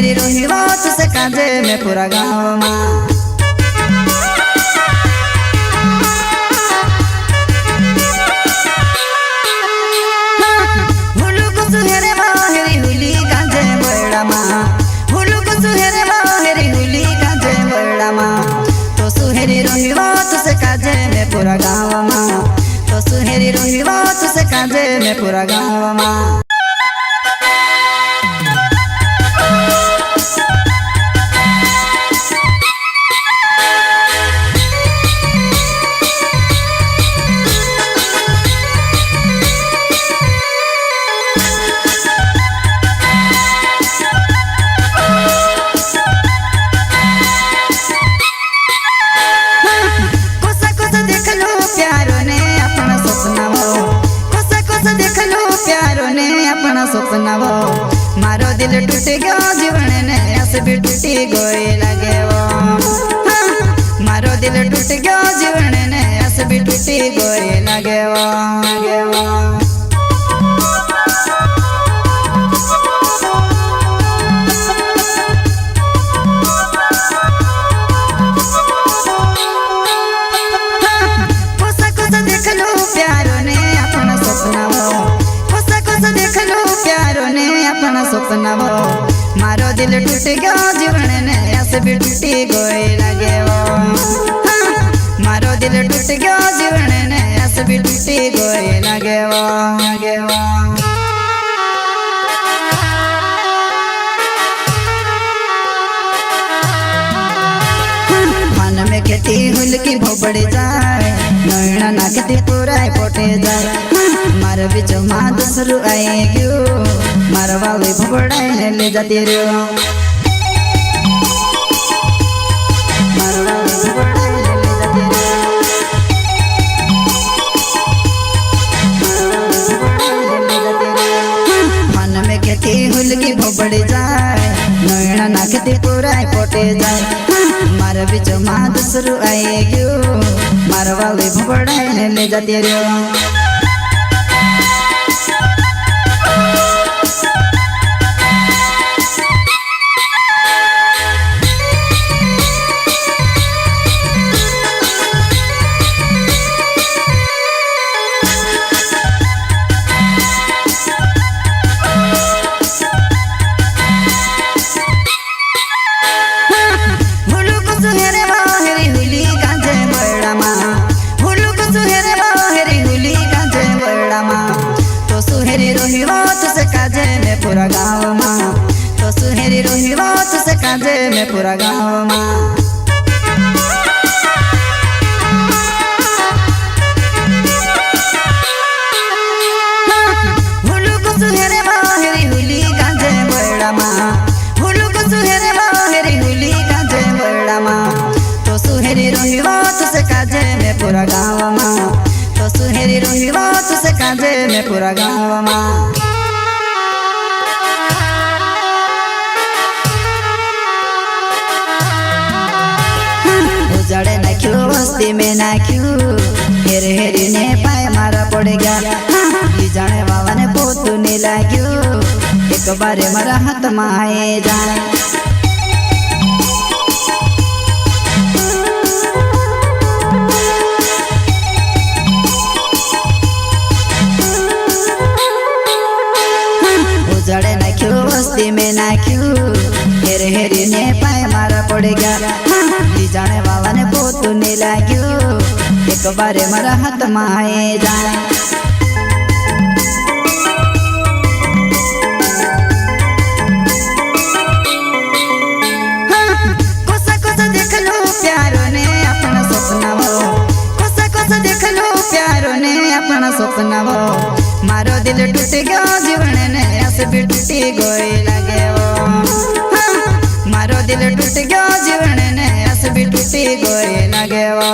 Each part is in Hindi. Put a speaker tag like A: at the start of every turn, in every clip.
A: सुहेरी रोहिवा तुसे काजे में पूरा गाँव माँ हुलू को सुहेरे माहेरी हुली काजे बड़ा माँ हुलू को सुहेरे माहेरी हुली काजे बड़ा माँ तो सुहेरी रोहिवा तुसे काजे में पूरा गाँव माँ तो सुहेरी रोहिवा तुसे काजे में पूरा गाँव माँ सपना वो मारो दिल टूट गयो जीवन ने ऐसे भी टूटी गोई लगे वो मारो दिल टूट गयो जीवन ने ऐसे भी टूटी गोई लगे वो कोसा कोसा देख लो प्यारो ने अपना सपना वो देख लो प्यारो ने अपना सपना वो मारो दिल टूट गयो जीवन ने ऐसे भी टूटी गोई लगे वो मारो दिल टूट गयो जीवन ने ऐसे भी टूटी गोई लगे वो मन में खेती हुल की भोबड़ जाए नैना नाकती पूरा पोटे जाए मार बीच माँ दूसरू आए क्यों मारवा वे भोबड़ाई ले जाती रो मारवा वे भोबड़ाई ले जाती रो मन में खेती हुल की भोबड़ जाए नैना नाकती पूरा पोटे जाए मार बीच माँ दूसरू आए क्यों मारवा वे भोबड़ाई ले जाती रो पूरा गाँव माँ तो सुहेरी रोहिवा तुसे काजे में पूरा गाँव माँ हुलू को सुहेरे माहेरी हुली काजे बड़ा माँ हुलू को सुहेरे माहेरी हुली काजे बड़ा माँ तो सुहेरी रोहिवा तुसे काजे में पूरा गाँव माँ तो सुहेरी रोहिवा तुसे काजे में पूरा गाँव माँ जड़े नाख्यू वस्ती में नाख्यू हेरे हेरी ने पाए मारा पड़ गया जाने बाबा ने पोतू नहीं लाग्यू एक बारे मारा हाथ माए जाए जड़े नाख्यू वस्ती में नाख्यू हेरे हेरी ने पाए मारा पड़ गया जाने बाबा ने पोतू नहीं लाग्यू एक बारे मारा हाथ माए जाए कोसा कोसा देख लो प्यारो ने अपना सपना वो कोसा कोसा देख लो प्यारो ने अपना सपना वो मारो दिल टूट गयो जीवन ने ऐसे भी टूटी गोई लगे वो मारो दिल टूट गयो जीवन ने ऐसे भी टूटी गोई लगे वो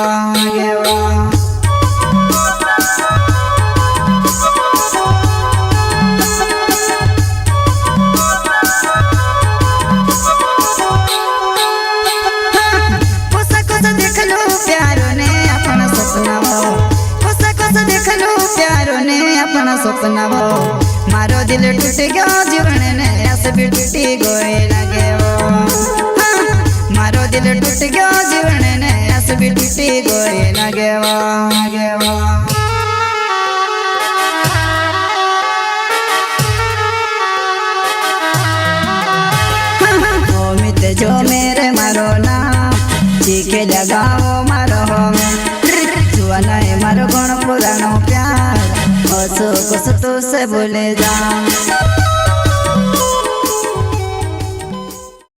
A: कोसा कोसा देख लो प्यारो ने अपना सपना वो कोसा कोसा देख लो प्यारो ने अपना सपना वो मारो दिल टूट गयो जीवन ने ऐसे भी टूटी गोए लगे वो। मारो दिल टूट गयो जीवन ने ऐसे भी टूटी गोए लगे वो। जो मेरे मारो नाम चीखे लगाओ मारो जुआना है मारो गुण पुरानो प्यार हसो कुछ तो से बोले जा।